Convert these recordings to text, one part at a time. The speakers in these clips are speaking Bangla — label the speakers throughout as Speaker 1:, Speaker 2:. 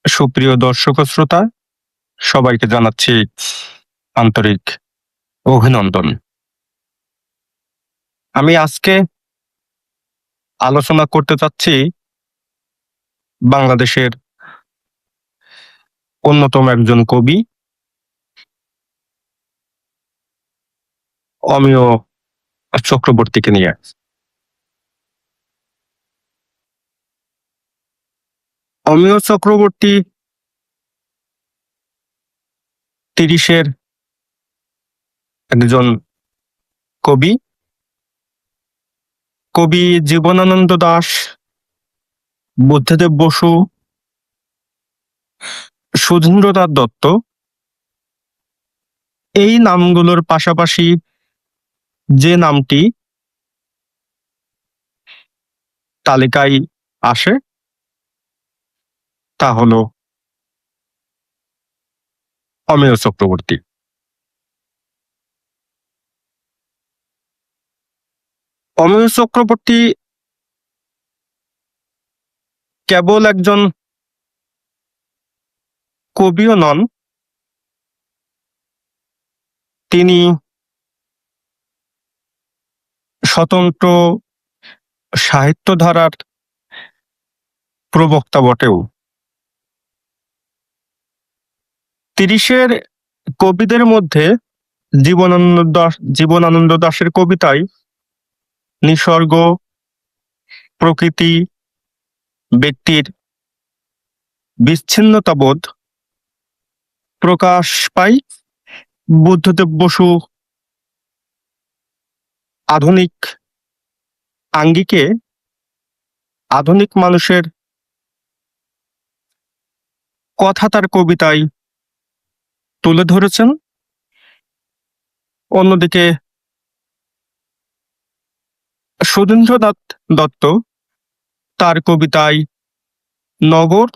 Speaker 1: সুপ্রিয় দর্শক ও শ্রোতা, সবাইকে জানাচ্ছি আন্তরিক অভিনন্দন। আমি আজকে আলোচনা করতে চাচ্ছি বাংলাদেশের অন্যতম একজন কবি অমিয় চক্রবর্তীকে নিয়ে। অমিয় চক্রবর্তী ৩০-এর একজন কবি। কবি জীবনানন্দ দাশ, বুদ্ধদেব বসু, সুধীন্দ্রনাথ দত্ত এই নামগুলোর পাশাপাশি যে নামটি তালিকায় আসে তা হলো অমিয় চক্রবর্তী। অমিয় চক্রবর্তী কেবল একজন কবিও নন, তিনি স্বতন্ত্র সাহিত্য ধারার প্রবক্তা বটেও। ৩০-এর কবিদের মধ্যে জীবনানন্দ দাশের কবিতায় নিসর্গ, প্রকৃতি, ব্যক্তির বিচ্ছিন্নতাবোধ প্রকাশ পায়। বুদ্ধদেব বসু আধুনিক আঙ্গিকে আধুনিক মানুষের কথা তার কবিতায় তুলে ধরেছেন। অন্যদিকে সুধীন্দ্রনাথ দত্ত তার কবিতায় নগর,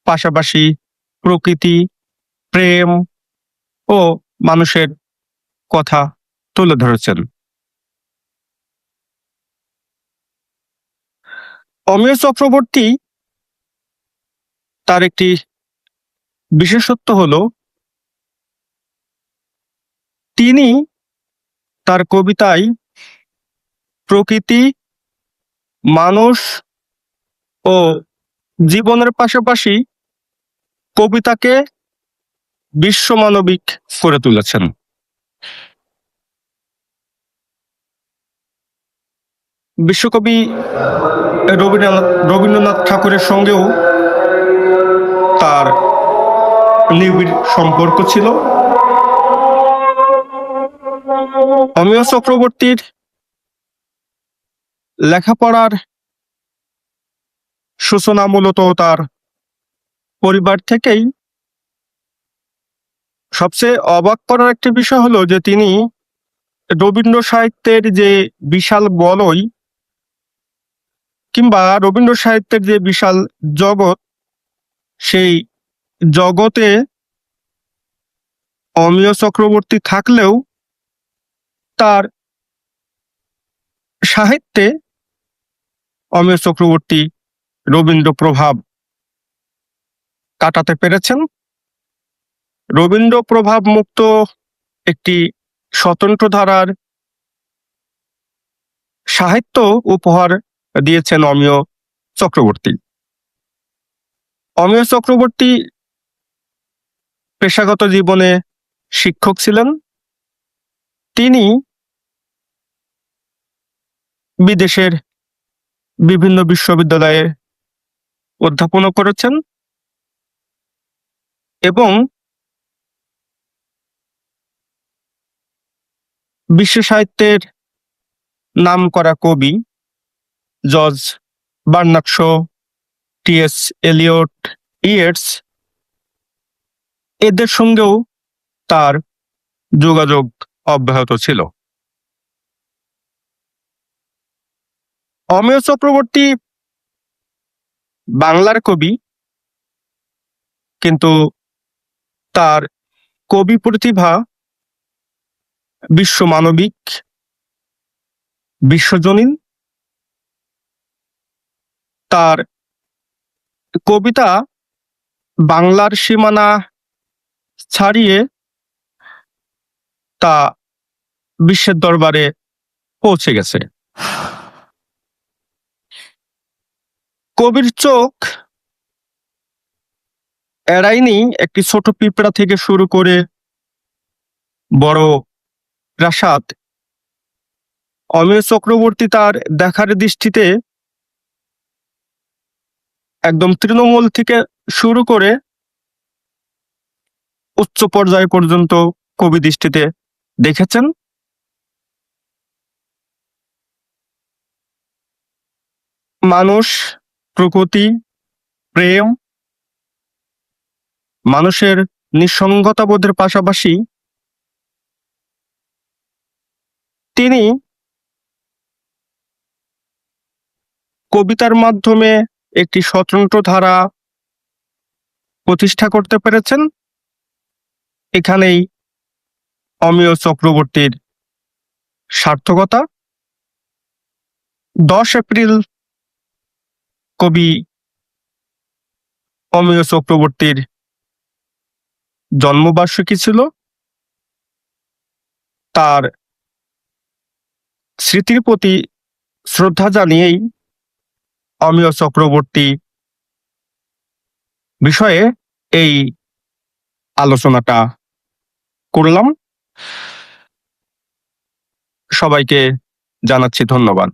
Speaker 1: পাশাপাশি প্রকৃতি, প্রেম ও মানুষের কথা তুলে ধরেছেন। অমিয় চক্রবর্তী তার একটি বিশেষত্ব হলো তিনি তার কবিতায় প্রকৃতি, মানুষ ও জীবনের পাশাপাশি কবিতাকে বিশ্বমানবিক করে তুলেছেন। বিশ্বকবি রবীন্দ্রনাথ ঠাকুরের সঙ্গেও তার নিবিড় সম্পর্ক ছিল। অমিয় চক্রবর্তীর লেখাপড়ার সূচনা মূলত তার পরিবার থেকেই। সবচেয়ে অবাক করার একটি বিষয় হলো যে তিনি রবীন্দ্র সাহিত্যের যে বিশাল বলয় কিংবা রবীন্দ্র সাহিত্যের যে বিশাল জগৎ, সেই জগতে অমিয় চক্রবর্তী থাকলেও তার সাহিত্যে অমিয় চক্রবর্তী রবীন্দ্র প্রভাব কাটাতে পেরেছেন। রবীন্দ্র প্রভাব মুক্ত একটি স্বতন্ত্র ধারার সাহিত্য উপহার দিয়েছেন অমিয় চক্রবর্তী। অমিয় চক্রবর্তী পেশাগত জীবনে শিক্ষক ছিলেন। তিনি বিদেশের বিভিন্ন বিশ্ববিদ্যালয়ে অধ্যাপনা করেছেন এবং বিশ্ব সাহিত্যের নামকরা কবি George Bernard Shaw, T S. Eliot, Yeats এদের সঙ্গেও তার যোগাযোগ অব্যাহত ছিল। অমিয় চক্রবর্তী বাংলার কবি, কিন্তু তার কবি প্রতিভা বিশ্বমানবিক, বিশ্বজনীন। তার কবিতা বাংলার সীমানা ছাড়িয়ে তা বিশ্বের দরবারে পৌঁছে গেছে। কবির চোখ এড়ায়নি একটি ছোট পিঁপড়া থেকে শুরু করে বড় প্রাসাদ। অমিয় চক্রবর্তী তার দেখার দৃষ্টিতে একদম তৃণমূল থেকে শুরু করে উচ্চ পর্যায় পর্যন্ত কবি দৃষ্টিতে দেখেছেন। মানুষ, প্রকৃতি, প্রেম, মানুষের নিঃসঙ্গতাবোধের পাশাপাশি তিনি কবিতার মাধ্যমে একটি স্বতন্ত্র ধারা প্রতিষ্ঠা করতে পেরেছেন। এখানেই অমিয় চক্রবর্তীর সার্থকতা। 10 এপ্রিল কবি অমিয় চক্রবর্তীর জন্মবার্ষিকী ছিল। তার স্মৃতির প্রতি শ্রদ্ধা জানিয়েই অমিয় চক্রবর্তী বিষয়ে এই আলোচনাটা করলাম। সবাইকে জানাচ্ছি ধন্যবাদ।